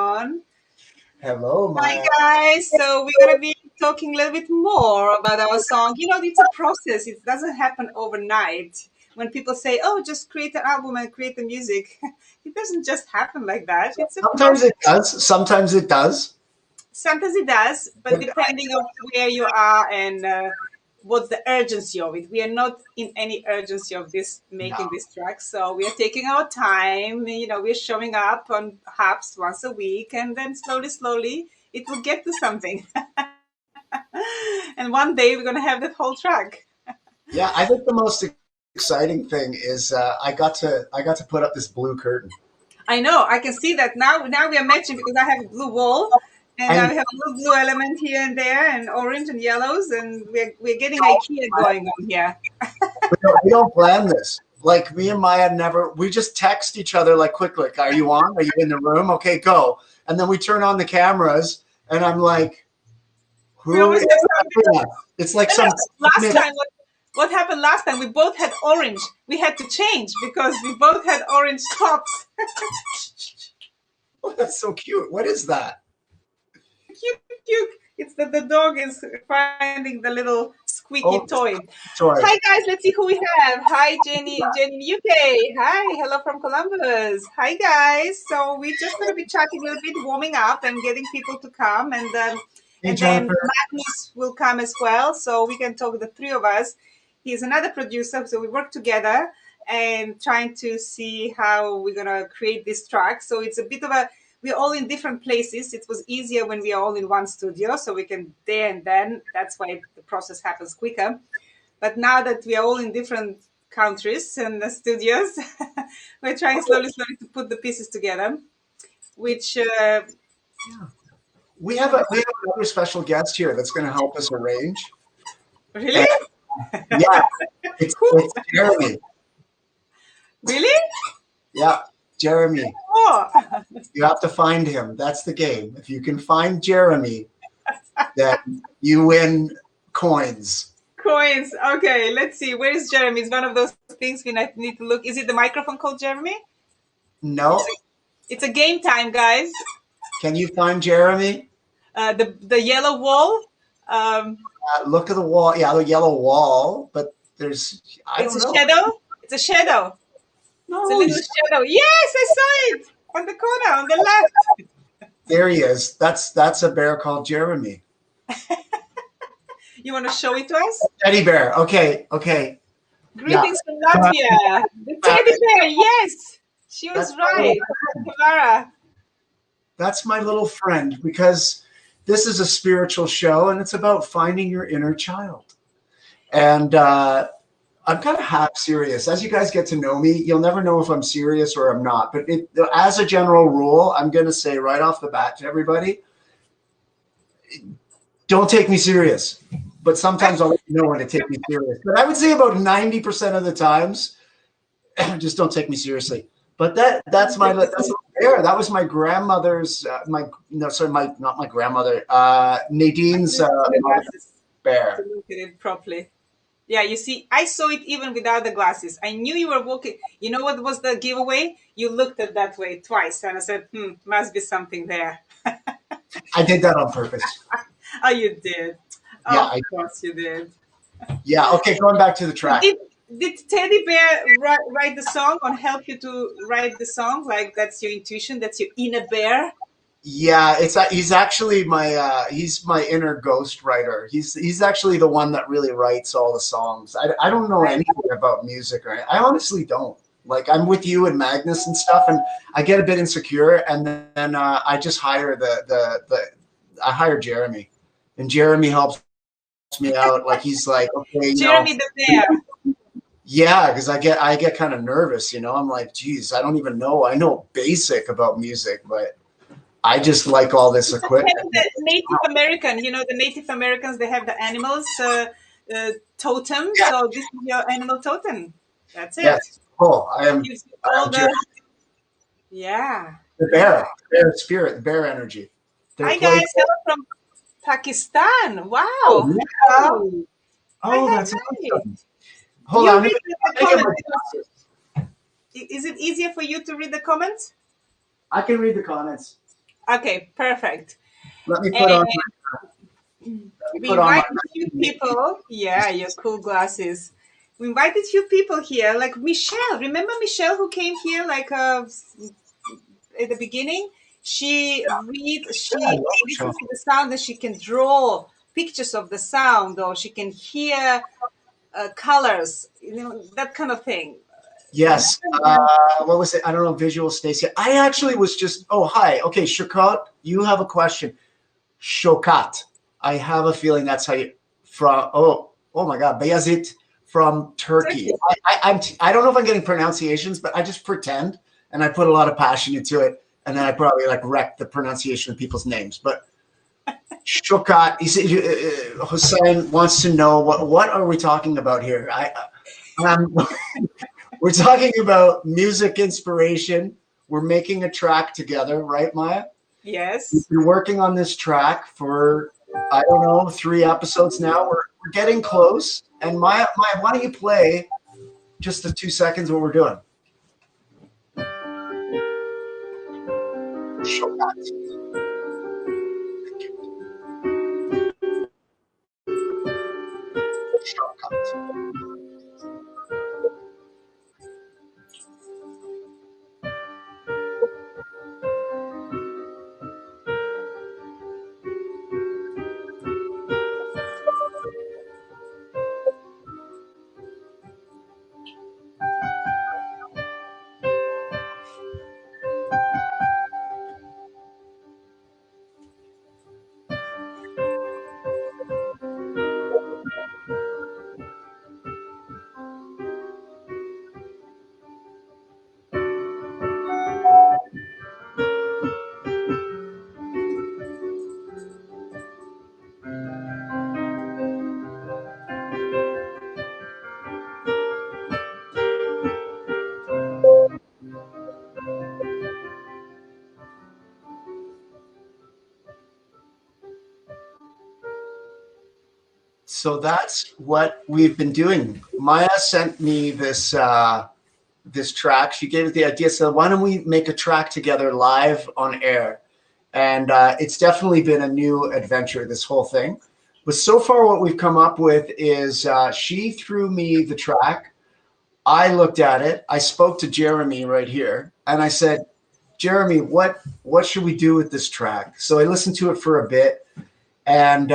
on. Hello, Hi my. guys. So we're gonna be talking a little bit more about our song. It's a process. It doesn't happen overnight. When people say, "Oh, just create an album and create the music," it doesn't just happen like that. It's a Sometimes process. it does. Sometimes it does. Sometimes it does, but But depending on where you are and what's the urgency of it. We are not in any urgency of this no, making this track, so we are taking our time. We're showing up on hubs once a week, and then slowly, it will get to something. And one day we're gonna have that whole track. yeah, I think the most exciting thing is I got to put up this blue curtain, I know, I can see that now. Now we are matching because I have a blue wall, and now and we have a little blue element here and there, and orange and yellows, and we're getting IKEA going on here. we don't plan this. Like me and Maya never. We just text each other like quick, like, "Are you on? Are you in the room? Okay, go." And then we turn on the cameras, and I'm like, We "Who always is have that?" It's like no, some. no. Last time, what happened last time? We both had orange. We had to change because we both had orange tops. Oh, that's so cute. What is that? Cute, cute. It's that the dog is finding the little squeaky Oh, toy. sorry. Hi guys, let's see who we have. Hi Jenny in UK. Hi, hello from Columbus. Hi guys. So we're just gonna be chatting a little bit, warming up and getting people to come, Hey, and then Jennifer. Magnus will come as well, so we can talk the three of us. He's another producer, so we work together and trying to see how we're gonna create this track. So it's a bit of a we're all in different places. It was easier when we are all in one studio, so we can there and then. That's why the process happens quicker. But now that we are all in different countries and the studios, we're trying slowly to put the pieces together. Which We have another special guest here that's going to help us arrange. really, And yeah, who it's Jeremy. really? Yeah, Jeremy. Oh, You have to find him. That's the game. If you can find Jeremy, then you win coins. coins. Okay, let's see. Where is Jeremy? It's one of those things we need to look. Is it the microphone called Jeremy? No, It's a game time, guys. can you find Jeremy? The yellow wall. Um, Look at the wall. Yeah, the yellow wall. But there's I it's don't a know. shadow. It's a shadow. It's a No, little shadow. Yes, I saw it on the corner on the left. there he is. That's a bear called Jeremy. You want to show it to us? Teddy bear. Okay, okay. Yeah. Greetings from Latvia. The teddy bear. Yes, she That's was my little right. Clara. That's my little friend because this is a spiritual show and it's about finding your inner child. And I'm kind of half serious. As you guys get to know me, you'll never know if I'm serious or I'm not. But as a general rule, I'm going to say right off the bat to everybody, don't take me serious. But sometimes I'll let you know when to take me serious. But I would say about 90% of the times, just don't take me seriously. But that's there. That was my grandmother's my no sorry my not my grandmother Nadine's bear. To look at it properly. Yeah, you see, I saw it even without the glasses. I knew you were walking. You know what was the giveaway? You looked at that way twice, and I said, must be something there. I did that on purpose. Oh, you did. Yeah, Oh, of course you did. yeah. Okay, going back to the track. Did Teddy Bear write the song or help you to write the song? Like that's your intuition, that's your inner bear? Yeah, he's actually he's my inner ghost writer. He's actually the one that really writes all the songs. I don't know anything about music, or I honestly don't. Like I'm with you and Magnus and stuff, and I get a bit insecure, and then I just hire I hire Jeremy, and Jeremy helps me out. Like he's like, okay, Jeremy the Bear. yeah, because I get kind of nervous, I'm like, geez, I don't even know. I know basic about music, but I just like all this equipment. The Native American, the Native Americans, they have the animals totem. Yeah. So this is your animal totem. That's it. Yes. Oh, I am. Gives you all the bear spirit, the bear energy. Hi guys, hello from Pakistan. Wow. Oh, yeah. Oh, Hi, that's hi. awesome. Hold on. Is it easier for you to read the comments? I can read the comments. Okay, perfect. Let me put And on. Let me we put on my. invited a few people. Yeah, your cool glasses. We invited few people here, like Michelle. Remember Michelle who came here like at the beginning? Yeah, I She love Michelle. listens to the sound and she can draw pictures of the sound, or she can hear colors, that kind of thing. Yes. Remember? What was it? I don't know. Visual Stacia. I actually was just. Oh, hi. Okay, Shakat, you have a question. Shokat. I have a feeling that's how you from. Oh my God, Bayazit from Turkey. Turkey. I don't know if I'm getting pronunciations, but I just pretend and I put a lot of passion into it, and then I probably like wreck the pronunciation of people's names. But Shokat, Hussein wants to know what are we talking about here? Um, we're talking about music inspiration. We're making a track together, right, Maya? We've Yes. been working on this track for, I don't know, 3 episodes now. We're getting close. And Maya, why don't you play just the 2 seconds what we're doing? Show that. Shortcut. So that's what we've been doing. Maya sent me this track. She gave us the idea. So why don't we make a track together live on air? And it's definitely been a new adventure, this whole thing. But so far, what we've come up with is she threw me the track. I looked at it. I spoke to Jeremy right here, and I said, "Jeremy, what should we do with this track?" So I listened to it for a bit, and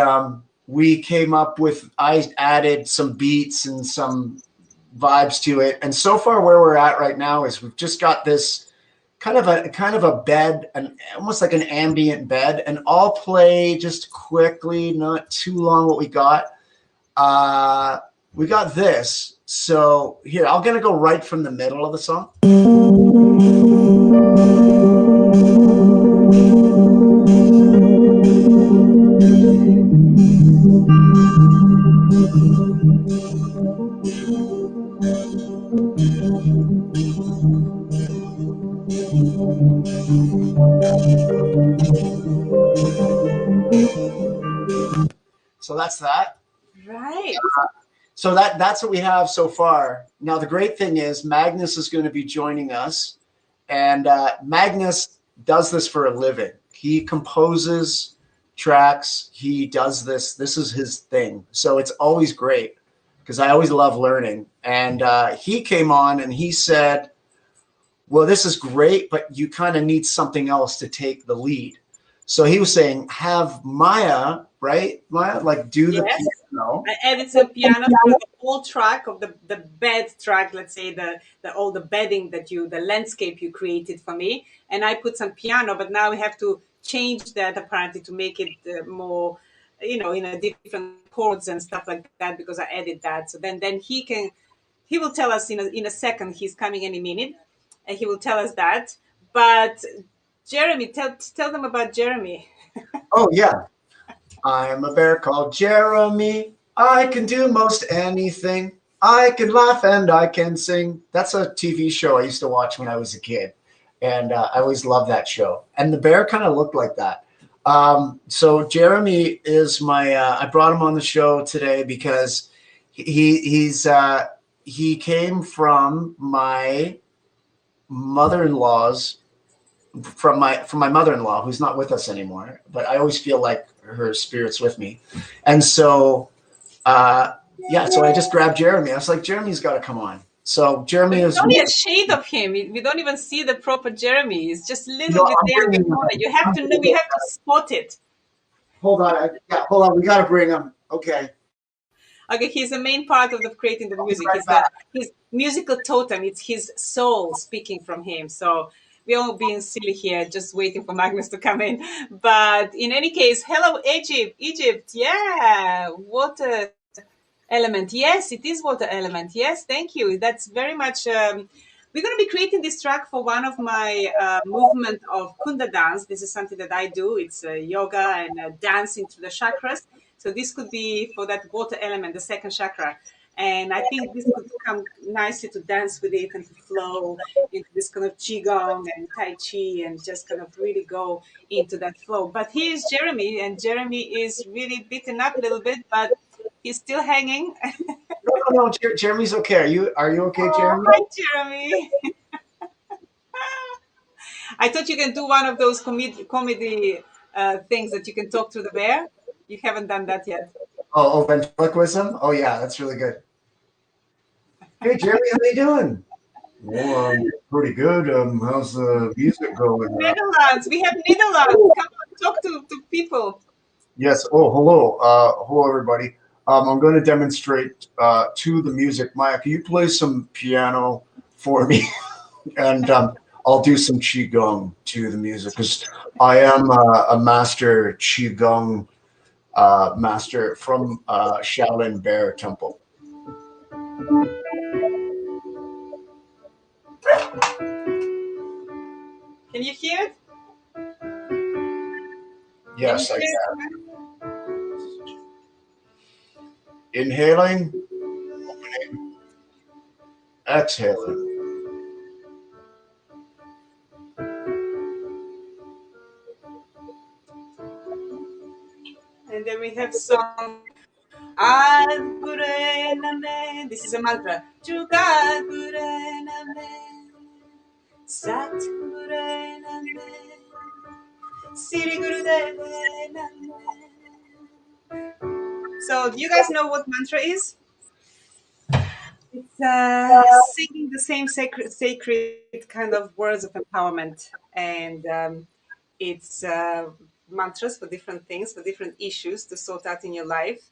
we came up with. I added some beats and some vibes to it, and so far, where we're at right now is we've just got this kind of a bed, and almost like an ambient bed, and I'll play just quickly, not too long. What uh, we got this. So here, I'm gonna go right from the middle of the song. So that's that. Right. So that's what we have so far. Now the great thing is Magnus is going to be joining us, and Magnus does this for a living. He composes tracks. He does this. This is his thing. So it's always great because I always love learning. And he came on and he said, "Well, this is great, but you kind of need something else to take the lead." So he was saying, "Have Maya, right? Maya, like do the Yes. piano." I added some piano for the whole track of the bed track, let's say the all the bedding the landscape you created for me, and I put some piano, but now we have to change that apparently to make it more, in a different chords and stuff like that because I added that. So then he will tell us in a second. He's coming any minute, and he will tell us that. But Jeremy, tell them about Jeremy. Oh yeah, I'm a bear called Jeremy. I can do most anything. I can laugh and I can sing. That's a TV show I used to watch when I was a kid. And I always loved that show. And the bear kind of looked like that. So Jeremy is I brought him on the show today because he came from my mother-in-law's from my mother-in-law, who's not with us anymore, but I always feel like her spirit's with me. And so yeah, so I just grabbed Jeremy. I was like, Jeremy's got to come on. So Jeremy It's is, only a shade of him. We don't even see the proper Jeremy. It's just a you little know, bit I'm there in the bringing him. corner. You have to know. You have to spot it. Hold on, hold on. We got to bring him. Okay. Okay, he's the main part of the creating the music. Right He's back. his musical totem. It's his soul speaking from him. So we're all being silly here, just waiting for Magnus to come in. But in any case, hello Egypt. Yeah, water element. Yes, it is water element. Yes, thank you. That's very much. We're going to be creating this track for one of my movement of Kunda dance. This is something that I do. It's yoga and dancing through the chakras. So this could be for that water element, the second chakra. And I think this could come nicely to dance with it and to flow into this kind of qigong and tai chi and just kind of really go into that flow. But here's Jeremy, and Jeremy is really beaten up a little bit, but he's still hanging. No. Jeremy's okay. Are you okay, Oh, Jeremy? hi, Jeremy. I thought you can do one of those comedy things that you can talk to the bear. You haven't done that yet. Oh, ventriloquism. Oh yeah, that's really good. Hey, Jeremy, how you doing? Well, pretty good. How's the music going? Netherlands. We have Netherlands. Come on, talk to people. Yes. Oh, hello. Hello, everybody. I'm going to demonstrate to the music. Maya, can you play some piano for me? And I'll do some qigong to the music because I am a master qigong master from Shaolin Bear Temple. Can you hear it? Yes, Can I you can. hear Inhaling, opening, exhaling. it? And then we have song. This is a mantra. Sat Guru Name, Siri Guru Name. So, do you guys know what mantra is? It's singing the same sacred kind of words of empowerment, and it's mantras for different things, for different issues to sort out in your life.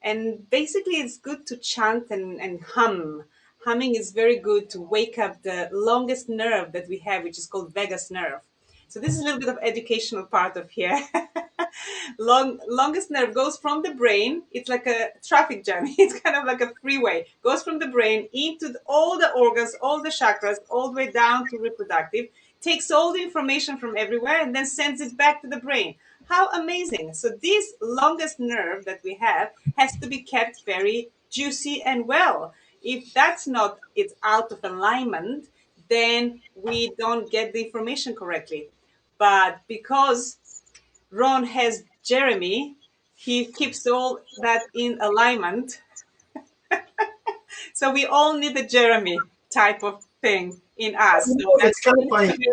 And basically, it's good to chant and hum. Humming is very good to wake up the longest nerve that we have, which is called vagus nerve. So this is a little bit of educational part of here. Longest nerve goes from the brain. It's like a traffic jam. It's kind of like a freeway. Goes from the brain into all the organs, all the chakras, all the way down to reproductive. Takes all the information from everywhere and then sends it back to the brain. How amazing. So this longest nerve that we have has to be kept very juicy and well. If that's not, it's out of alignment, then we don't get the information correctly. But because Ron has Jeremy, he keeps all that in alignment. So we all need the Jeremy type of thing in us. You So know, that's it's kind of funny.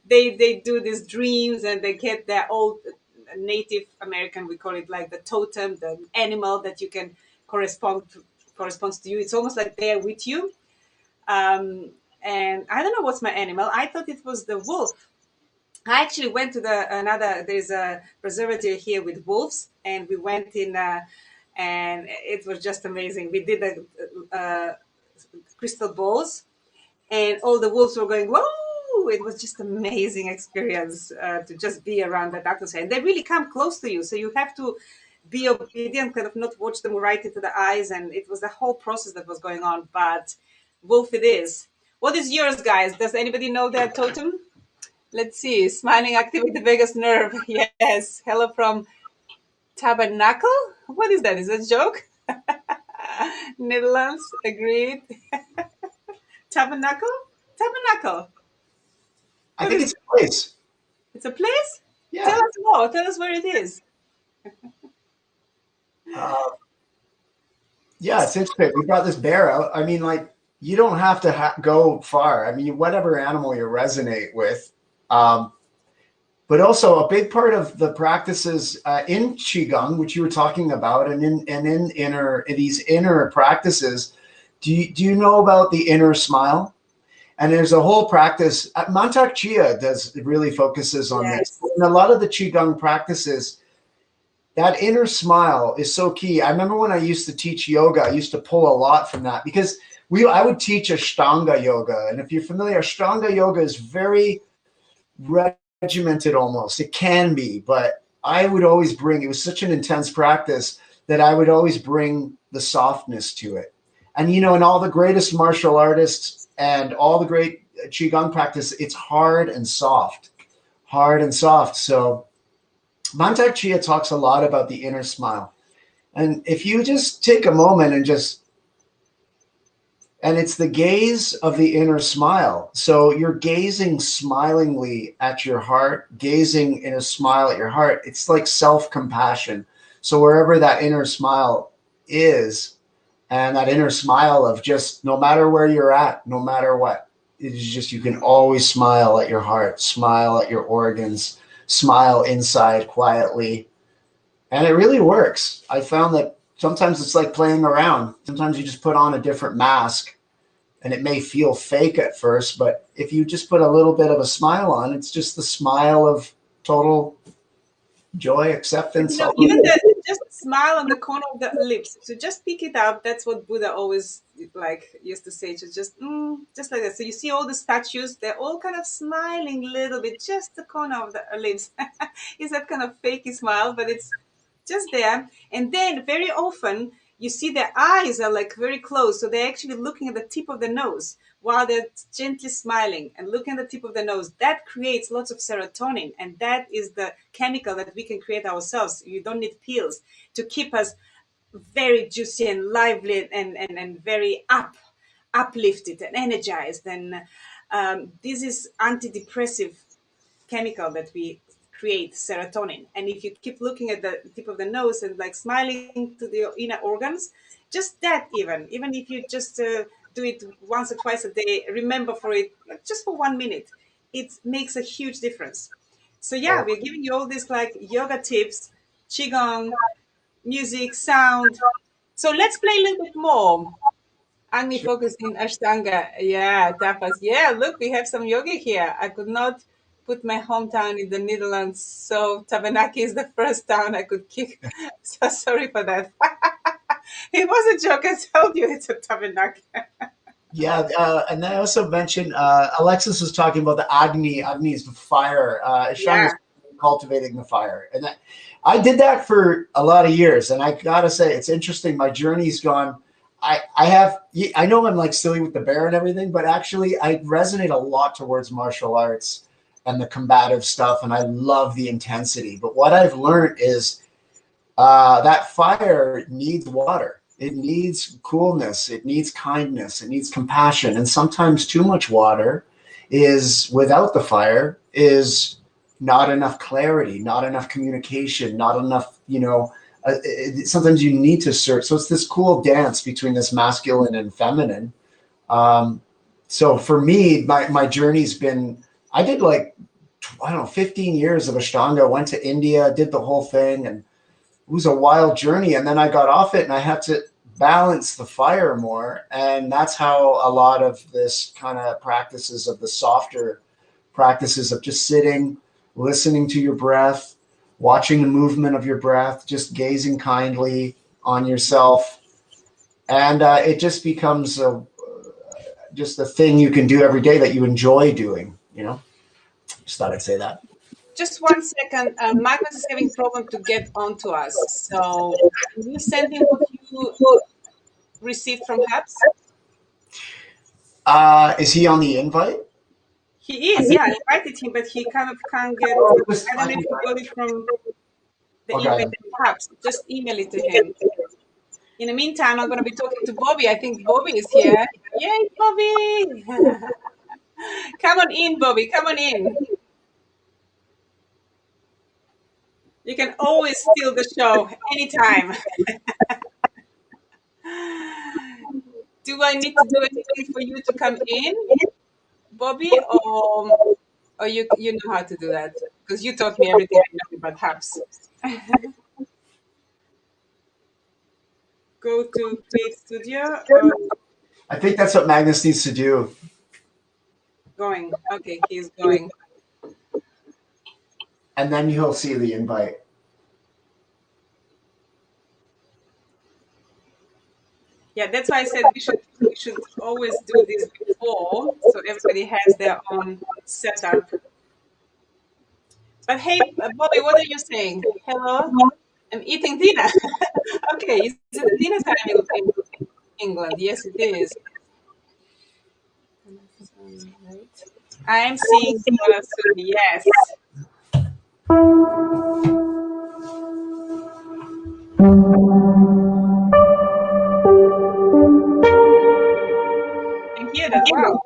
they do these dreams and they get their old Native American, we call it like the totem, the animal that you can corresponds to you. It's almost like they're with you. And I don't know what's my animal. I thought it was the wolf. I actually went to there's a preservative here with wolves, and we went in, and it was just amazing. We did the crystal balls, and all the wolves were going, whoa! It was just amazing experience to just be around that atmosphere. And they really come close to you, so you have to be obedient, kind of not watch them right into the eyes. And it was the whole process that was going on. But wolf it is. What is yours, guys? Does anybody know their totem? Let's see. Smiling activate the vagus nerve. Yes. Hello from Tabernacle. What is that? Is that a joke? Netherlands. Agreed. Tabernacle? Tabernacle. I What think is it's a place. It's a place? Yeah. Tell us more. Tell us where it is. Uh, yeah, it's interesting. We brought this bear out. I mean, like, you don't have to go far. I mean, whatever animal you resonate with, But also a big part of the practices in qigong, which you were talking about, and in these inner practices, do you know about the inner smile? And there's a whole practice. Mantak Chia really focuses on this. Yes. In a lot of the qigong practices, that inner smile is so key. I remember when I used to teach yoga, I used to pull a lot from that because I would teach Ashtanga yoga, and if you're familiar, Ashtanga yoga is very regimented almost. It can be, but I would always bring, it was such an intense practice that I would always bring the softness to it. And, you know, in all the greatest martial artists and all the great qigong practice, it's hard and soft, hard and soft. So Mantak Chia talks a lot about the inner smile. And if you just take a moment and and it's the gaze of the inner smile. So you're gazing smilingly at your heart, gazing in a smile at your heart. It's like self-compassion. So wherever that inner smile is, and that inner smile of just no matter where you're at, no matter what, it's just you can always smile at your heart, smile at your organs, smile inside quietly. And it really works. I found that sometimes it's like playing around. Sometimes you just put on a different mask and it may feel fake at first, but if you just put a little bit of a smile on, it's just the smile of total joy, acceptance. You know, even just smile on the corner of the lips. So just pick it up. That's what Buddha always like used to say. To just like that. So you see all the statues, they're all kind of smiling a little bit, just the corner of the lips. It's that kind of fakey smile, but it's just there. And then very often you see their eyes are like very close. So they're actually looking at the tip of the nose while they're gently smiling and looking at the tip of the nose. That creates lots of serotonin. And that is the chemical that we can create ourselves. You don't need pills to keep us very juicy and lively and very uplifted and energized. And this is antidepressive chemical that we create, serotonin. And if you keep looking at the tip of the nose and like smiling to the inner organs, just that, even if you just do it once or twice a day, remember for it, like just for 1 minute, it makes a huge difference. So yeah, we're giving you all these like yoga tips, qigong, music, sound. So let's play a little bit more. Agni focus in Ashtanga. Yeah, tapas. Yeah, look, we have some yoga here. I could not put my hometown in the Netherlands, so Tabenaki is the first town I could kick. So sorry for that. It was a joke. I told you it's a Tabenaki. Yeah, and I also mentioned Alexis was talking about the Agni. Agni is the fire. Ashtanga Yeah. is cultivating the fire, and I did that for a lot of years. And I gotta say, it's interesting. My journey's gone. I know I'm like silly with the bear and everything, but actually I resonate a lot towards martial arts and the combative stuff, and I love the intensity. But what I've learned is that fire needs water. It needs coolness. It needs kindness. It needs compassion. And sometimes too much water is without the fire is not enough clarity, not enough communication, not enough, sometimes you need to search. So it's this cool dance between this masculine and feminine. So for me, my journey's been, I did like, I don't know, 15 years of Ashtanga, went to India, did the whole thing, and it was a wild journey. And then I got off it and I had to balance the fire more. And that's how a lot of this kind of practices of the softer practices of just sitting, listening to your breath, watching the movement of your breath, just gazing kindly on yourself. And it just becomes just a thing you can do every day that you enjoy doing, Just thought I'd say that. Just 1 second. Magnus is having problem to get onto us. So can you send him what you received from Habs? Is he on the invite? He is, yeah. I invited him, but he kind of can't get. Oh, I don't know if he got it from the okay. email. Perhaps just email it to him. In the meantime, I'm going to be talking to Bobbi. I think Bobbi is here. Yay, Bobbi! Come on in, Bobbi. Come on in. You can always steal the show anytime. Do I need to do anything for you to come in, Bobbi? Or or you know how to do that? Because you taught me everything I know about hubs. Go to Create Studio. I think that's what Magnus needs to do. Going. Okay, he's going. And then he'll see the invite. Yeah, that's why I said we should always do this before, so everybody has their own setup. But hey, Bobby, what are you saying? Hello, I'm eating dinner. Okay, is it dinner time in England? Yes, it is. I'm seeing Donna soon. Yes. I hear that. Wow.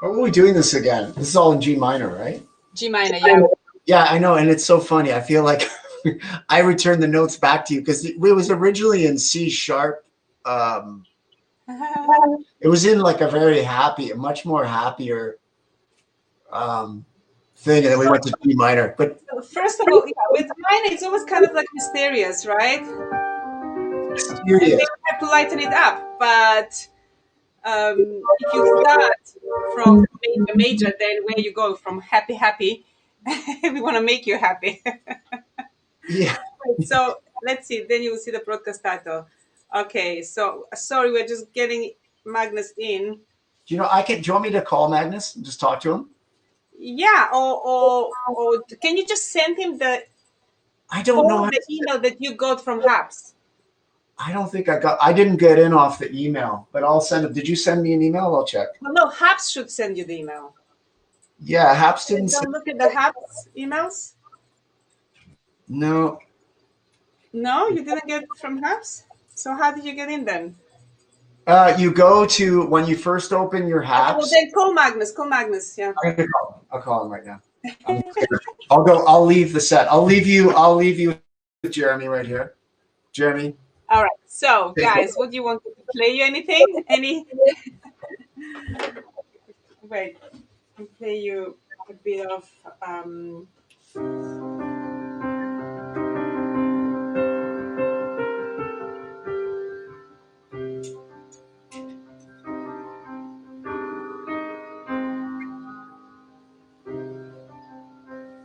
Why are we doing this again? This is all in G minor, right? G minor, yeah. Yeah, I know, and it's so funny. I feel like I returned the notes back to you because it was originally in C sharp. It was in like a very happy, a much more happier thing, and then we went to G minor. But first of all, yeah, with minor, it's always kind of like mysterious, right? mysterious. And then you have to lighten it up. But if you start from major, then where you go from happy, we want to make you happy. Yeah. So let's see. Then you will see the broadcast title. Okay. So sorry, we're just getting Magnus in. Do you know? Do you want me to call Magnus and just talk to him? Yeah. Or can you just send him the? I don't know the email that you got from Hubs. I don't think I didn't get in off the email, but I'll send it. Did you send me an email? I'll check. Well, no, Hubs should send you the email. Yeah, Hubs didn't. Don't look at the Hubs emails. No. No, you didn't get it from Hubs. So how did you get in then? You go to when you first open your Hubs. Well, then call Magnus. Call Magnus. Yeah. I'll call him right now. I'll leave the set. I'll leave you with Jeremy right here. Jeremy. All right. So, guys, what do you want to play? You anything? Wait. I'll play you a bit of.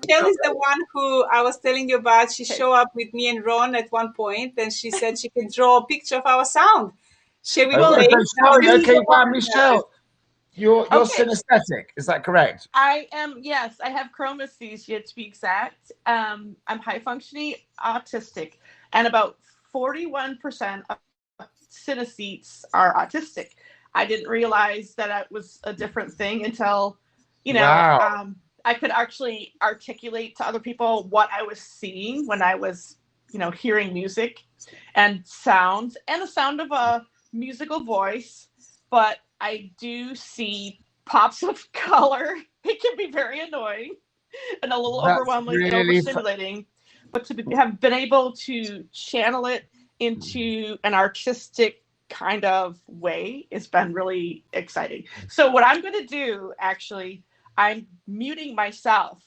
Michelle is the one who I was telling you about. She showed up with me and Ron at one point, and she said she could draw a picture of our sound. Shall we play? Okay, wow, Michelle, you're synesthetic, is that correct? I am, yes. I have chromasthesia, to be exact. I'm high functioning autistic, and about 41% of synesthetes are autistic. I didn't realize that it was a different thing until, Wow. I could actually articulate to other people what I was seeing when I was, hearing music and sounds and the sound of a musical voice. But I do see pops of color. It can be very annoying and a little overwhelming and overstimulating. But to have been able to channel it into an artistic kind of way has been really exciting. So what I'm going to do, actually, I'm muting myself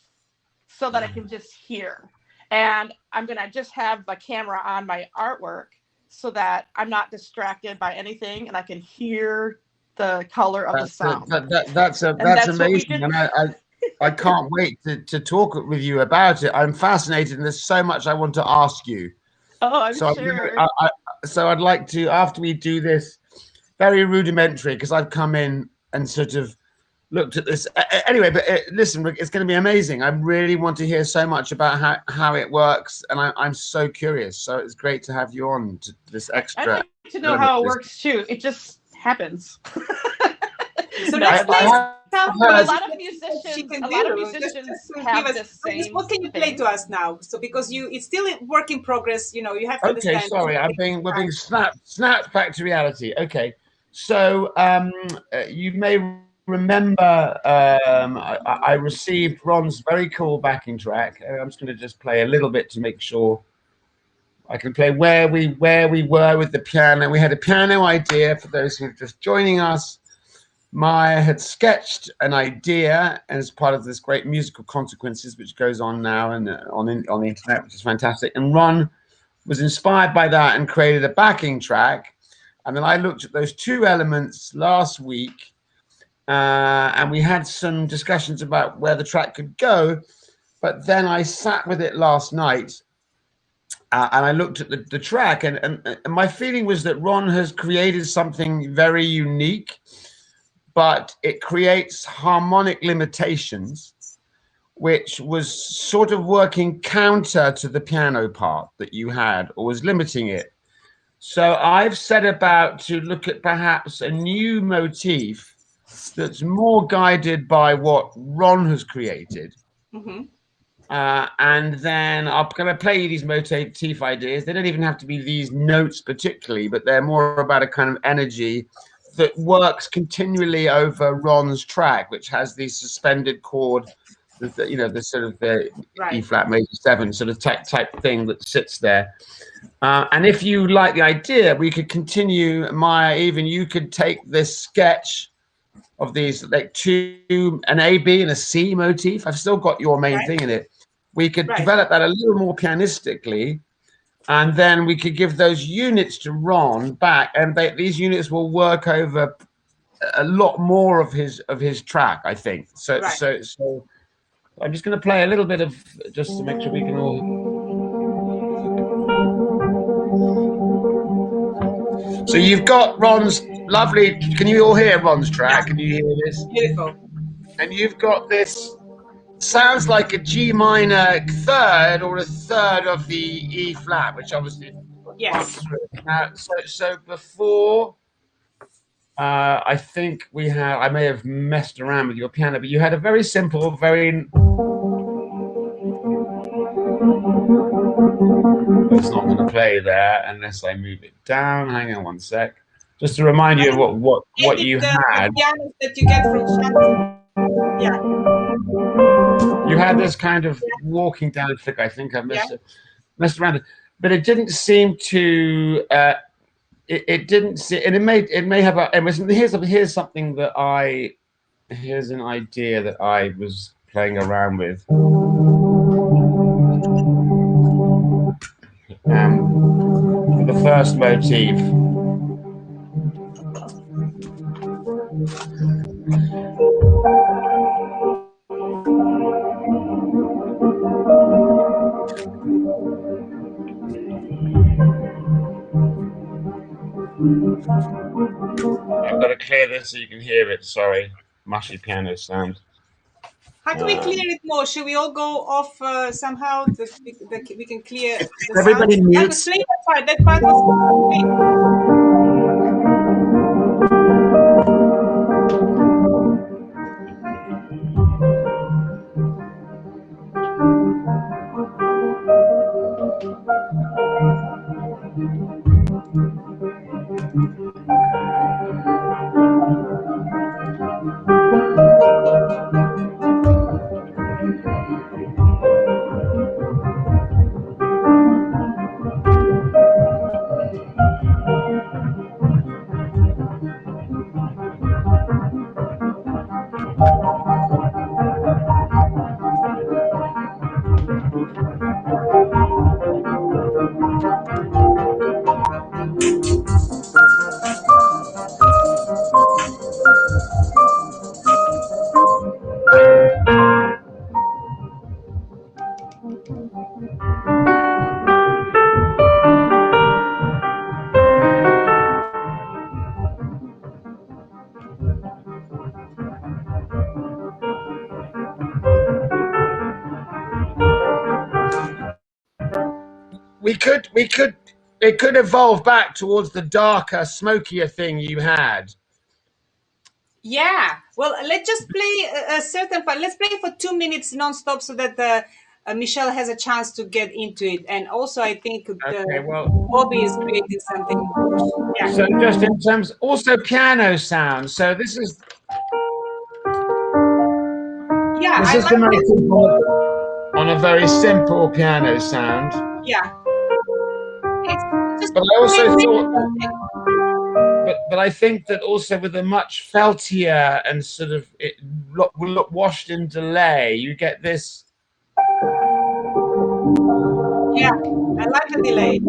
so that I can just hear. And I'm going to just have a camera on my artwork so that I'm not distracted by anything and I can hear the color of the sound. That's amazing. And I can't wait to talk with you about it. I'm fascinated and there's so much I want to ask you. Oh, I'm sure. So I'd like to, after we do this very rudimentary, because I've come in and sort of looked at this anyway, but listen, it's going to be amazing. I really want to hear so much about how it works, and I'm so curious. So it's great to have you on to this extra. I'd like to know how it works too. It just happens. So let's play. A lot of musicians have the same. What can you play to us now? So because it's still a work in progress, you have to understand. Okay, sorry, we're being snapped back to reality. Okay, so you may remember I received Ron's very cool backing track. I'm just going to play a little bit to make sure I can play where we were with the piano. We had a piano idea for those who are just joining us. Maya had sketched an idea as part of this great musical consequences, which goes on now and on the internet, which is fantastic. And Ron was inspired by that and created a backing track. And then I looked at those two elements last week, and we had some discussions about where the track could go. But then I sat with it last night, and I looked at the track, and my feeling was that Ron has created something very unique, but it creates harmonic limitations, which was sort of working counter to the piano part that you had, or was limiting it. So I've set about to look at perhaps a new motif that's more guided by what Ron has created. Mm-hmm. And then I'm going to play you these motif ideas. They don't even have to be these notes particularly, but they're more about a kind of energy that works continually over Ron's track, which has these suspended chord, the sort of the E flat major 7 sort of type thing that sits there. And if you like the idea, we could continue. Maya, even you could take this sketch of these, like an A, B, and a C motif. I've still got your main thing in it. We could develop that a little more pianistically, and then we could give those units to Ron back, and these units will work over a lot more of his track, I think. So I'm just going to play a little bit of, just to make sure we can all. So you've got Ron's lovely. Can you all hear Ron's track? Can you hear this? Beautiful. And you've got this. Sounds like a G minor third or a third of the E flat, which obviously. Yes. So before, I think I may have messed around with your piano, but you had a very simple, very. It's not going to play there unless I move it down. Hang on one sec. Just to remind you of what you had. Pianos that you get from Shannon. Yeah. You had this kind of walking down flick. I think I messed around, but it didn't seem to. It didn't see, and it may have. Here's something that here's an idea that I was playing around with. For the first motif. I've got to clear this so you can hear it. Sorry, mushy piano sound. How can we clear it more? Should we all go off somehow? We can clear the Everybody sound? mutes. Play that part. That part was It could evolve back towards the darker, smokier thing you had. Yeah. Well, let's just play a certain part. Let's play for 2 minutes non-stop so that Michelle has a chance to get into it. And also, I think Bobbi is creating something. Yeah. So just in terms, also piano sound. So this is. Yeah. This is the most on a very simple piano sound. Yeah. But I also thought, but I think that also with a much feltier and sort of will look washed in delay, you get this. Yeah, I like the delay.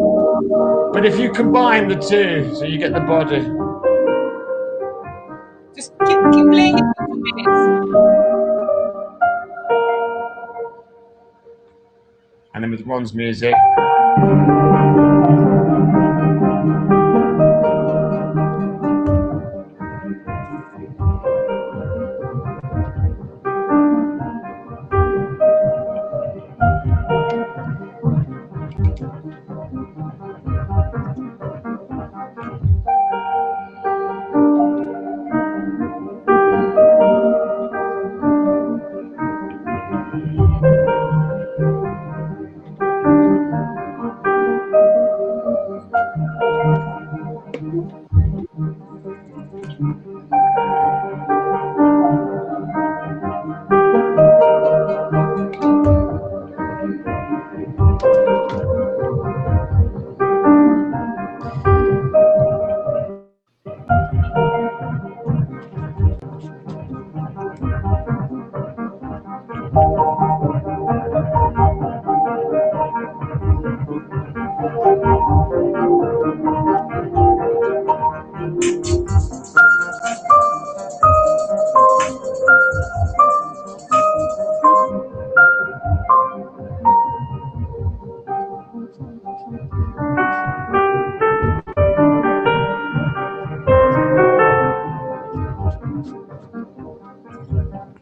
But if you combine the two, so you get the body. Just keep playing it for 2 minutes. And then with Ron's music.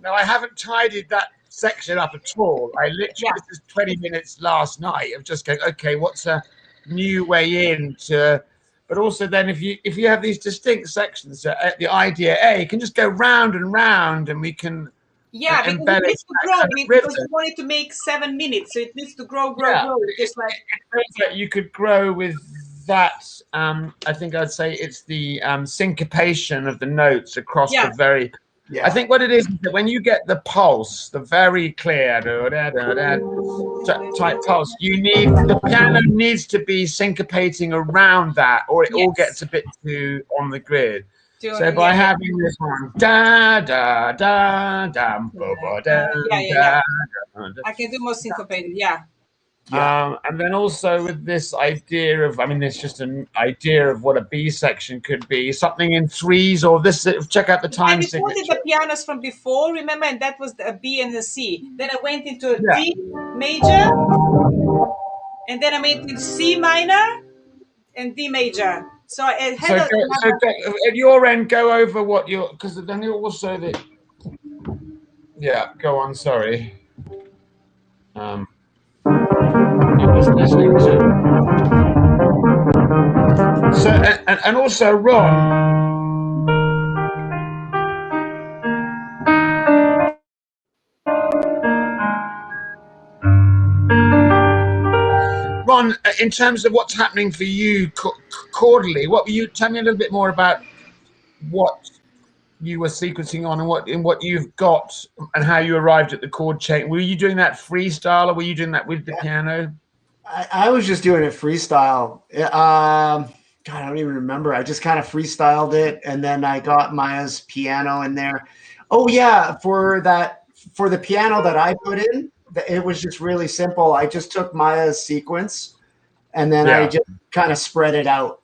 Now, I haven't tidied that section up at all. I literally, this is 20 minutes last night of just going, okay, what's a new way in to, but also then if you have these distinct sections, the idea A can just go round and round, and we can because it needs to grow. Because you want it to make 7 minutes, so it needs to grow. Just like you could grow with that. I think I'd say it's the syncopation of the notes across the very. Yeah. I think what it is that when you get the pulse, the very clear type pulse, the piano needs to be syncopating around that, or it all gets a bit too on the grid. So by having this one, da da da da, I can do more syncopated, and then also with this idea of, there's just an idea of what a B section could be, something in threes, or this. Check out the time signature. I recorded the pianos from before, remember, and that was a B and a C. Then I went into a D major, and then I went into C minor and D major. So I had at your end, go over what you're, because then you also go on. Sorry. Listening to. So and also Ron. Ron, in terms of what's happening for you chordally, what were you? Tell me a little bit more about what you were sequencing on and what you've got and how you arrived at the chord chain. Were you doing that freestyle, or were you doing that with the piano? I was just doing it freestyle. God, I don't even remember. I just kind of freestyled it, and then I got Maya's piano in there. Oh yeah, for the piano that I put in, it was just really simple. I just took Maya's sequence, and then I just kind of spread it out,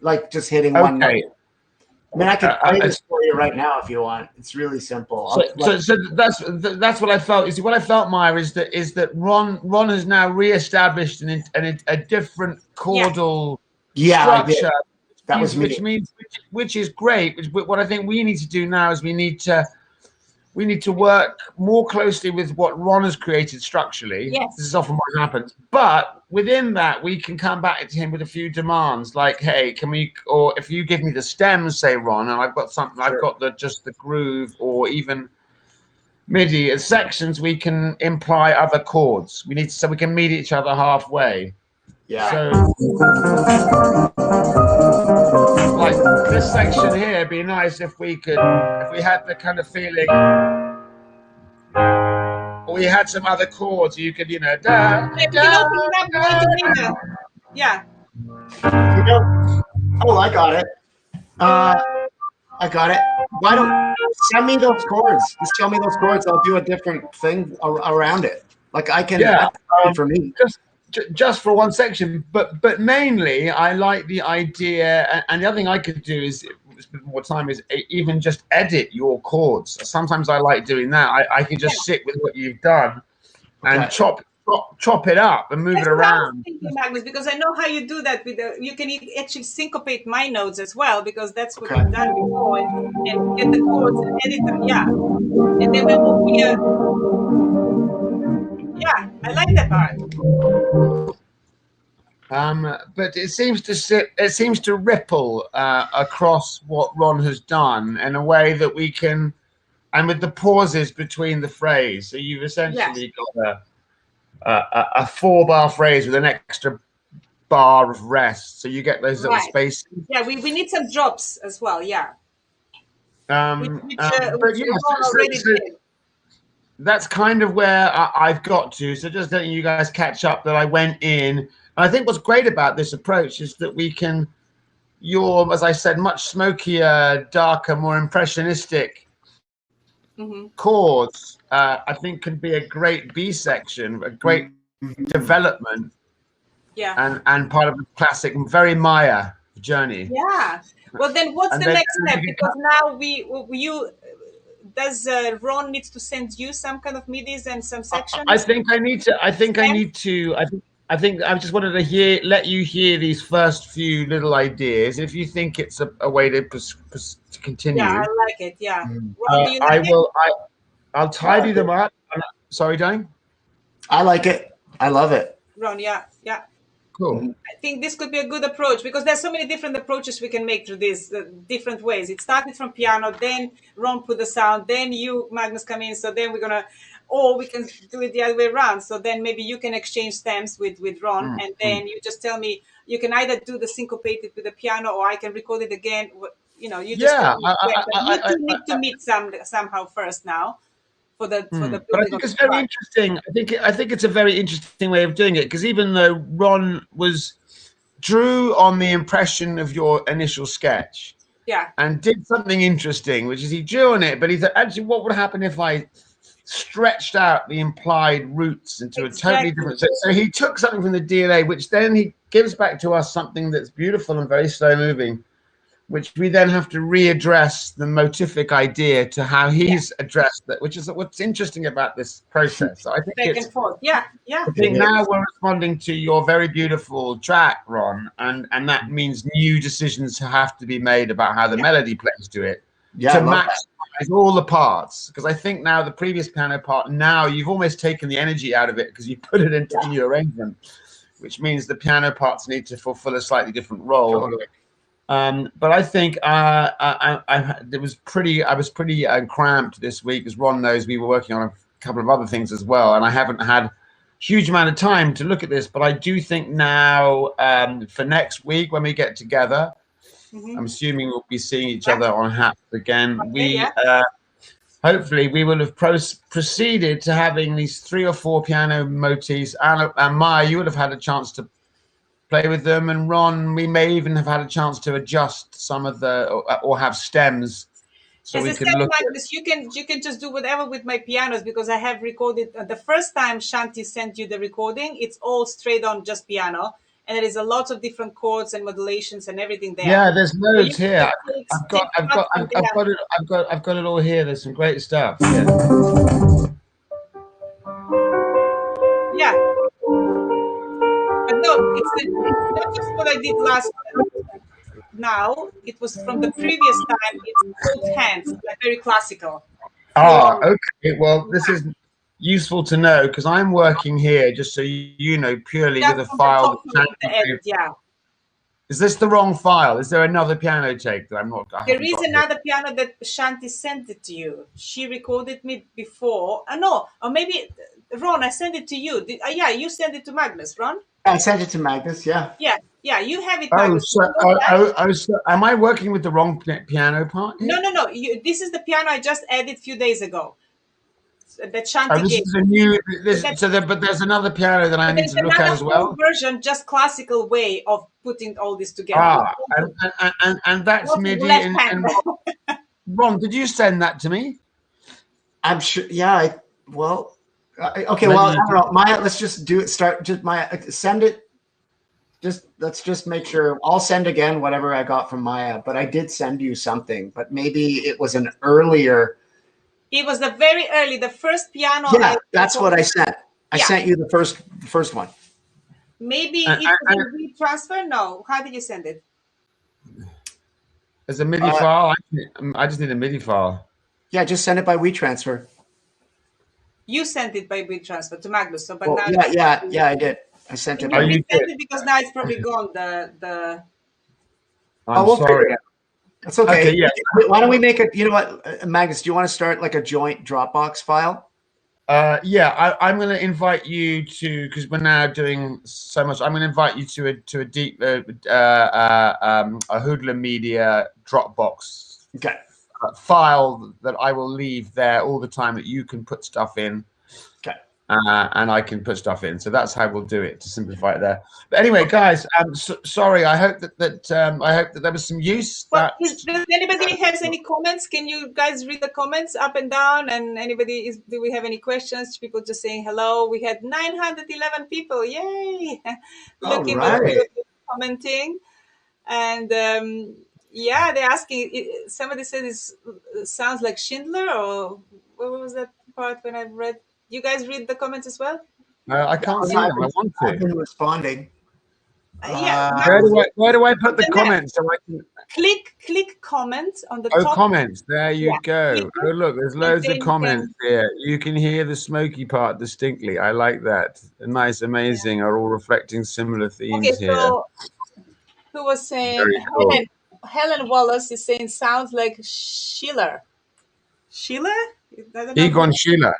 like just hitting one note. I can play this for you right now if you want. It's really simple. So that's what I felt. You see, what I felt, Maya, is that Ron has now reestablished a different chordal structure. That was me. Which is great. What I think we need to do now is we need to work more closely with what Ron has created structurally. Yes. This is often what happens. But within that, we can come back to him with a few demands, like, hey, can we, or if you give me the stems, say, Ron, and I've got something, I've got just the groove, or even MIDI as sections, we can imply other chords. So we can meet each other halfway. Yeah. So, like this section here, it'd be nice if we had the kind of feeling, or we had some other chords. You could, Yeah. Oh, I got it. I got it. Why don't send me those chords? Just tell me those chords. I'll do a different thing around it. Like I can. Yeah, for me. Just for one section, but mainly I like the idea, and the other thing I could do is spend more time is even just edit your chords. Sometimes I like doing that. I can just sit with what you've done and chop it up and move it around. Magnus, because I know how you do that. You can actually syncopate my notes as well, because that's what we've done before, and get the chords and edit them. Yeah, and then we move here. Yeah, I like that part. But it seems to ripple across what Ron has done in a way that we can, and with the pauses between the phrase. So you've essentially got a 4-bar phrase with an extra bar of rest. So you get those little spaces. Yeah, we need some drops as well. Yeah. That's kind of where I've got to. So just letting you guys catch up that I went in. And I think what's great about this approach is that we can, as I said, much smokier, darker, more impressionistic chords, I think can be a great B section, a great development. Yeah. And part of the classic, very Maya journey. Yeah. Well, then what's the next step? Because now does Ron needs to send you some kind of midis and some sections? I think I just wanted to let you hear these first few little ideas. If you think it's a way to continue. Yeah, I like it. Yeah. Ron, I'll tidy them up. Sorry, Dane? I like it. I love it. Ron, yeah. Cool. I think this could be a good approach, because there's so many different approaches we can make through this, different ways. It started from piano, then Ron put the sound, then you, Magnus, come in. So then or we can do it the other way around. So then maybe you can exchange stems with Ron, and then you just tell me, you can either do the syncopated with the piano, or I can record it again. You just you need to meet somehow first now. But I think it's very interesting. I think it's a very interesting way of doing it, because even though Ron drew on the impression of your initial sketch, and did something interesting, which is he drew on it, but he thought, actually, what would happen if I stretched out the implied roots into a totally different? So he took something from the DNA, which then he gives back to us something that's beautiful and very slow moving, which we then have to readdress the motific idea to how he's addressed that, which is what's interesting about this process. So I think back and forth. Yeah. I think now we're responding to your very beautiful track, Ron, and that means new decisions have to be made about how the melody plays to it to maximize all the parts. Because I think now the previous piano part, now you've almost taken the energy out of it because you put it into the new arrangement, which means the piano parts need to fulfill a slightly different role. Totally. But I think I was pretty cramped this week, as Ron knows. We were working on a couple of other things as well, and I haven't had a huge amount of time to look at this. But I do think now for next week when we get together, I'm assuming we'll be seeing each other on HAP again. Hopefully we will have proceeded to having these 3 or 4 piano motifs, and Maya, you would have had a chance to play with them, and Ron, we may even have had a chance to adjust some of or have stems, so we can look at this. You can just do whatever with my pianos, because I have recorded the first time Shanti sent you the recording. It's all straight on just piano, and there is a lot of different chords and modulations and everything there. Yeah, there's loads here. I've got it all here. There's some great stuff. Yeah. But no, it's not just what I did last time. Now, it was from the previous time. It's both hands, like very classical. Okay. Well, this is useful to know, because I'm working here, just so you know, purely with a file. Is this the wrong file? Is there another piano take that I'm not? There is another piano that Shanti sent it to you. She recorded me before. No, or maybe Ron, I sent it to you. You sent it to Magnus, Ron. I sent it to Magnus. Yeah, you have it. Magnus. So am I working with the wrong piano part here? No. This is the piano I just added a few days ago. the Oh, chanticleer. this is a new. But there's another piano that I need There's to look at another as well. full version, just classical way of putting all this together. Ah, and that's Not MIDI. left And hand. Ron, did you send that to me? I'm sure. Yeah. Okay. Maybe Well, I you don't know. Maya, let's just do it. Send it. Let's just make sure. I'll send again whatever I got from Maya, but I did send you something. But maybe it was an earlier. It was the very early, the first piano. Yeah, that's what I sent. I sent you the first one. Maybe it was a transfer. No, how did you send it? As a MIDI file. I just need a MIDI file. Yeah, just send it by WeTransfer. You sent it by WeTransfer to Magnus. So, but Oh, now yeah, I did. I sent it. You sent it because now it's probably gone. I'm sorry. That's okay. Okay, yeah. Why don't we make it? You know what, Magnus? Do you want to start like a joint Dropbox file? Yeah, I'm going to invite you to, because we're now doing so much. I'm going to invite you to a deep a Hoodlum Media Dropbox file that I will leave there all the time that you can put stuff in. Okay. And I can put stuff in. So that's how we'll do it, to simplify it there. But anyway, guys, sorry. I hope that I hope that there was some use. Well, does anybody has any comments? Can you guys read the comments up and down? And do we have any questions? People just saying hello. We had 911 people. Yay! Looking right. commenting. And yeah, they're asking. Somebody said it sounds like Schindler, or what was that part when I read? You guys read the comments as well? I can't see them. I want to. I've been responding. Yeah. Where do I put the comments so I can click comments on the top? Oh, comments. There you go. Click Oh, look, there's loads of comments here. You can hear the smoky part distinctly. I like that. Nice, amazing. Are all reflecting similar themes here. So who was saying? Cool. Helen Wallace is saying sounds like Schiller. Schiller? Egon Schiller.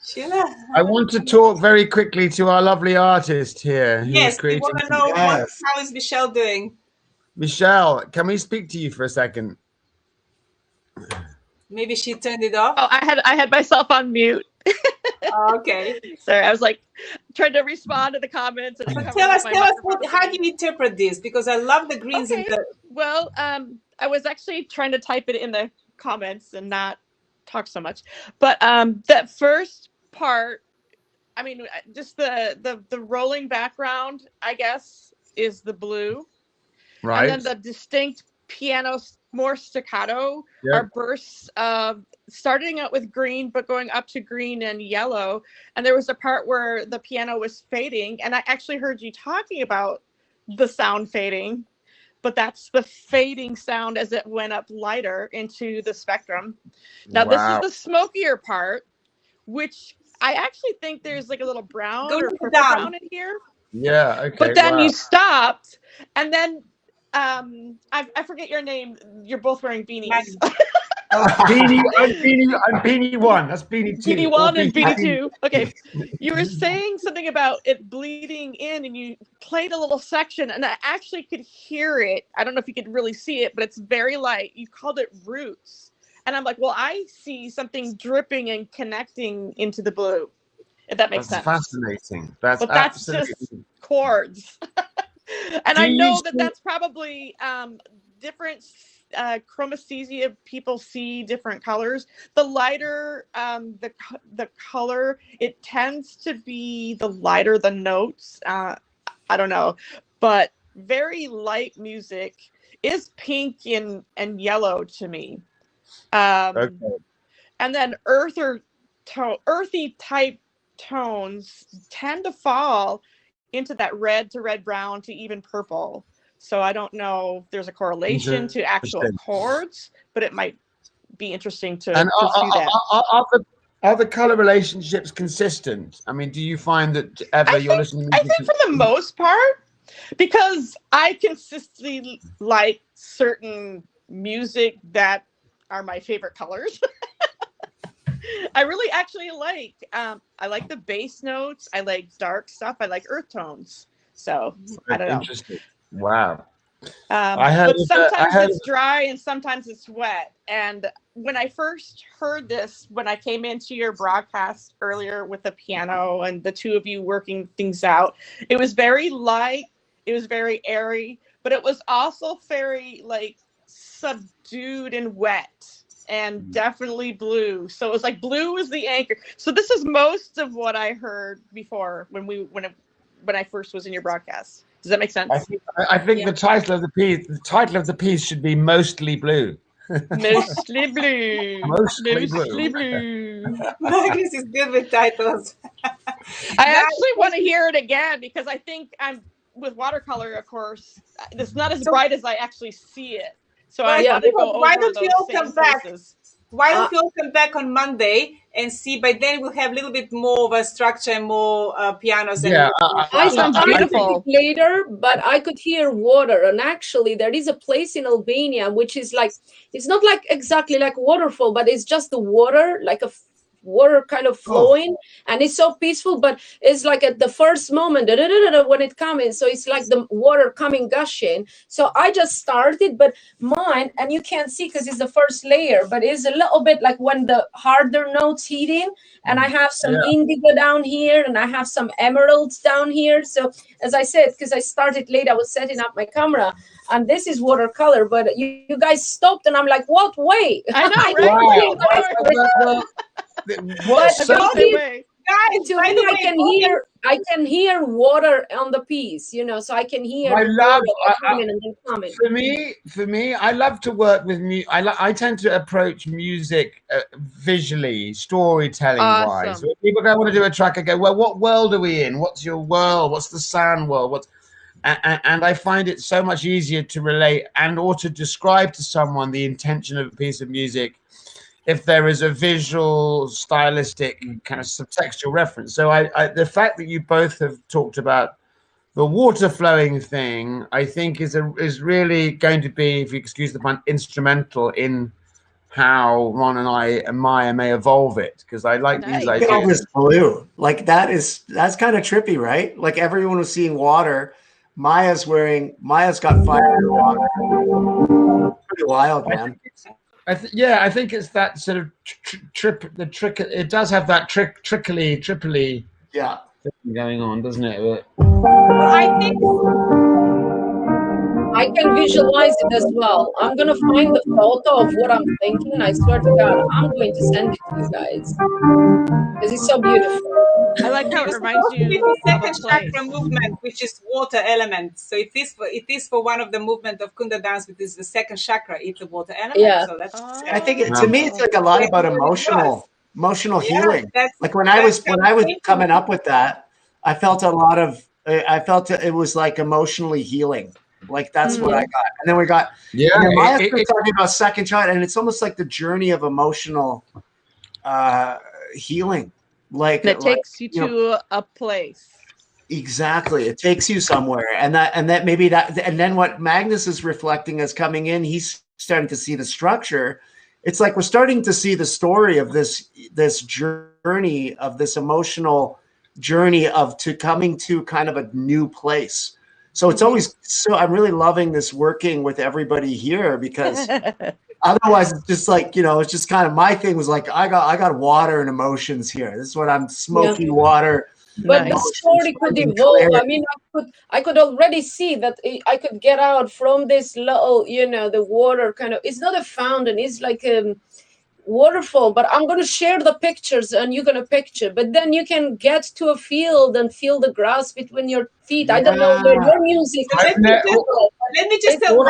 Schiller. I want to talk very quickly to our lovely artist here. Yes, we want to know how is Michelle doing. Michelle, can we speak to you for a second? Maybe she turned it off. Oh, I had myself on mute. Okay. Sorry, I was like trying to respond to the comments. And tell us how do you interpret this? Because I love the greens in the. Well, I was actually trying to type it in the comments and not talk so much, but that first part, I mean, just the rolling background, I guess, is the blue, right? And then the distinct piano, more staccato, are bursts starting out with green but going up to green and yellow. And there was a part where the piano was fading, and I actually heard you talking about the sound fading, but that's the fading sound as it went up lighter into the spectrum. Now, this is the smokier part, which I actually think there's like a little brown or purple brown in here. Yeah, okay. But then you stopped, and then I forget your name. You're both wearing beanies. I'm Beanie 1. That's Beanie 2. Beanie 1 and Beanie 2. Okay. You were saying something about it bleeding in, and you played a little section, and I actually could hear it. I don't know if you could really see it, but it's very light. You called it roots. And I'm like, well, I see something dripping and connecting into the blue, if that makes sense. Fascinating. But that's just chords. And I know that's probably different chromesthesia. People see different colors. The lighter the color, it tends to be the lighter the notes. I don't know, but very light music is pink and yellow to me. Okay. And then earthy type tones tend to fall into that red to red brown to even purple. So I don't know if there's a correlation to actual chords, but it might be interesting to pursue that. Are the color relationships consistent? I mean, do you find that you're listening? I think for the most part, because I consistently like certain music that are my favorite colors. I really actually like, I like the bass notes. I like dark stuff. I like earth tones. So I don't know. Interesting. Wow. But sometimes it's dry and sometimes it's wet. And when I first heard this, when I came into your broadcast earlier with the piano and the two of you working things out, it was very light, it was very airy, but it was also very like subdued and wet and definitely blue. So it was like blue was the anchor. So this is most of what I heard before when I first was in your broadcast. Does that make sense? I think the title of the piece should be Mostly Blue. Mostly blue. Mostly blue. Magnus is good with titles. I actually want to hear it again because I think I'm with watercolor, of course. It's not as bright as I actually see it. So I want to go over those same places. Why don't you all come back on Monday and see? By then we'll have a little bit more of a structure and more pianos. Yeah, I started later, but I could hear water. And actually, there is a place in Albania which is like, it's not like exactly like waterfall, but it's just the water, like a water kind of flowing, and it's so peaceful. But it's like at the first moment when it comes, so it's like the water coming gushing. So I just started, but mine, and you can't see because it's the first layer, but it's a little bit like when the harder notes hitting, and I have some indigo down here and I have some emeralds down here. So as I said, because I started late, I was setting up my camera, and this is watercolor, but you guys stopped, and I'm like, what? Wait, I know, I can hear water on the piece, you know, so I can hear. For me, I love to work with music. I tend to approach music visually, storytelling wise. When people go, want to do a track, I go, well, what world are we in? What's your world? What's the sound world? And I find it so much easier to relate or to describe to someone the intention of a piece of music if there is a visual, stylistic kind of subtextual reference. So the fact that you both have talked about the water flowing thing, I think is really going to be, if you excuse the pun, instrumental in how Ron and I and Maya may evolve it, because I like these ideas. All this blue, like that's kind of trippy, right? Like everyone was seeing water. Maya's got fire in the water. Pretty wild, man. I think it's that sort of trick. It does have that trickly thing going on, doesn't it? I think I can visualize it as well. I'm gonna find the photo of what I'm thinking. I swear to God, I'm going to send it to you guys because it's so beautiful. I like how it reminds you of of the second a place. chakra movement, which is water element. So it is for one of the movement of Kunda dance, which is the second chakra. It's a water element. Yeah. So that's. I think to me, it's like a lot about emotional healing. Like when I was coming up with that, I felt it was like emotionally healing. Like that's what I got. And then we got Maya's talking about second chakra, and it's almost like the journey of emotional healing. Like it takes you to a place. Exactly. It takes you somewhere. And then what Magnus is reflecting as coming in, he's starting to see the structure. It's like we're starting to see the story of this journey, of this emotional journey to coming to kind of a new place. So it's always I'm really loving this working with everybody here, because otherwise it's just like, it's just kind of my thing was like, I got water and emotions here. This is what I'm smoky water. But the story could evolve. I mean, I could already see that I could get out from this little, the water kind of, it's not a fountain. It's like a waterfall, but I'm going to share the pictures and you're going to picture, but then you can get to a field and feel the grass between your feet. I don't know your music. Let me just tell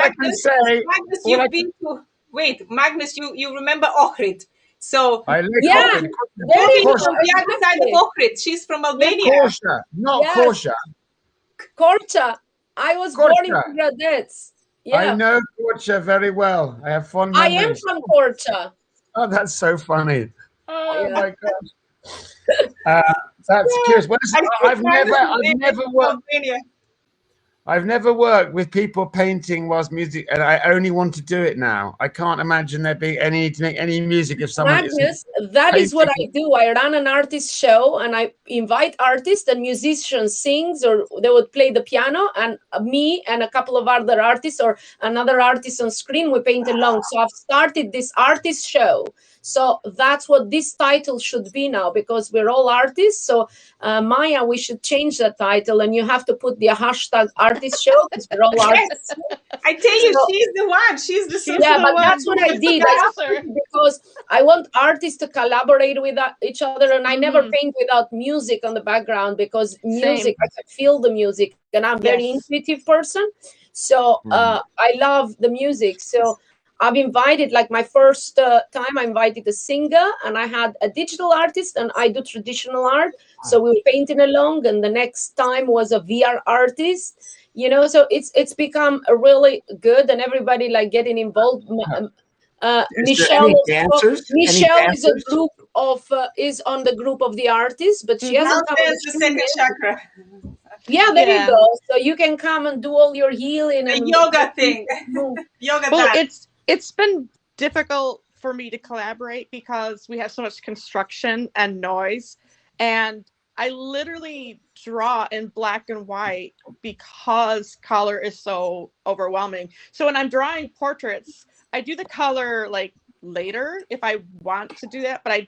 Magnus, you remember Ohrid. So I live the other side of Ohrid. She's from Albania. Korcha, not Korcha. Korcha. I was born in Gradec. Yeah. I know Korcha very well. I have fond memories. I am from Korcha. Oh, that's so funny. Oh my gosh. That's curious. I've never I've never worked with people painting whilst music, and I only want to do it now. I can't imagine there being any to make any music if someone Magnus, that is what I do. I run an artist show and I invite artists and musicians sings, or they would play the piano, and me and a couple of other artists or another artist on screen, we paint along. So I've started this artist show. So that's what this title should be now, because we're all artists. So Maya, we should change the title, and you have to put the hashtag artist show because we're all artists. I tell you, she's the one. She's the but that's what I did. Because I want artists to collaborate with each other, and I never paint without music on the background, because music, I can feel the music, and I'm a very intuitive person. So I love the music. So I've invited, like my first time, I invited a singer, and I had a digital artist, and I do traditional art. So we were painting along, and the next time was a VR artist. You know, so it's become a really good, and everybody like getting involved. Michelle, Michelle is a group of is on the group of the artists, but she hasn't come. The second chakra. Yeah, there you go. So you can come and do all your healing and yoga thing. Yoga. Well, it's been difficult for me to collaborate because we have so much construction and noise, and I literally draw in black and white because color is so overwhelming. So when I'm drawing portraits, I do the color like later if I want to do that, but I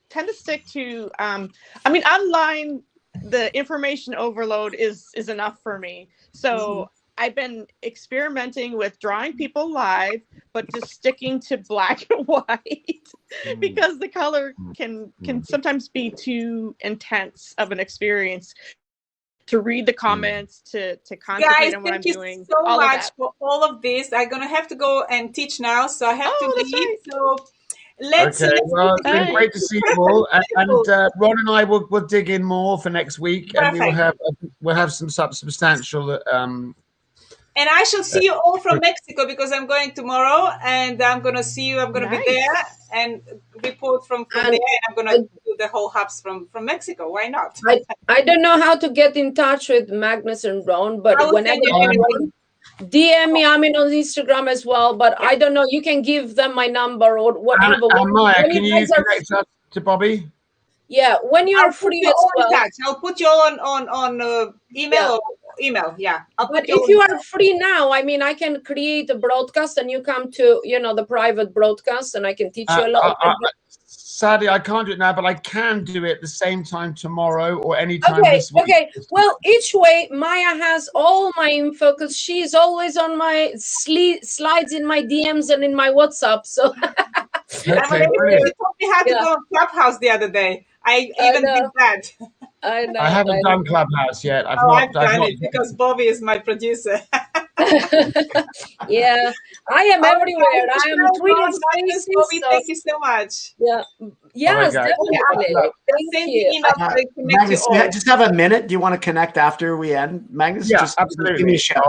tend to stick to, I mean, online, the information overload is enough for me. So I've been experimenting with drawing people live, but just sticking to black and white because the color can sometimes be too intense of an experience to read the comments, to concentrate on what I'm doing. Guys, thank you so much for all of this. I'm going to have to go and teach now, so I have to leave. Right. So let's well, it's been great to see you all. And Ron and I will dig in more for next week. Perfect. And we'll have some substantial and I shall see you all from Mexico, because I'm going tomorrow, and I'm going to see you. I'm going to be there and report from there. And I'm going to do the whole hubs from Mexico. Why not? I don't know how to get in touch with Magnus and Ron, but whenever you DM me, I'm in on Instagram as well. But I don't know. You can give them my number or whatever. And Maya, can you connect us to Bobbi? Yeah, when you are free as well. I'll put you on email. Email, but if you are free now, I mean, I can create a broadcast and you come to, the private broadcast, and I can teach you a lot. Sadly, I can't do it now, but I can do it the same time tomorrow or any time this week. Okay. Well, each way, Maya has all my info because she's always on my slides in my DMs and in my WhatsApp. So you told me how to go on Clubhouse the other day. I even did that. I know. I haven't done Clubhouse yet. I've done it because Bobbi is my producer. Yeah, I am everywhere. I am tweeting spaces. Bobbi, thank you so much. Yeah. Yes, definitely. Thank you. Magnus, just have a minute. Do you want to connect after we end, Magnus? Yeah, just absolutely. Give me a shout.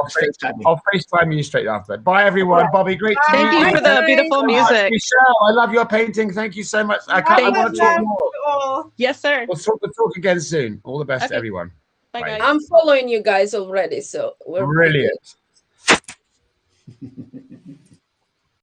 I'll FaceTime you straight after. Bye, everyone. Bobbi, great to meet you. Thank you for the beautiful music. Michelle, I love your painting. Thank you so much. I want to talk more. Yes, sir. We'll talk again soon. All the best to everyone. Bye, guys. I'm following you guys already, so we're brilliant.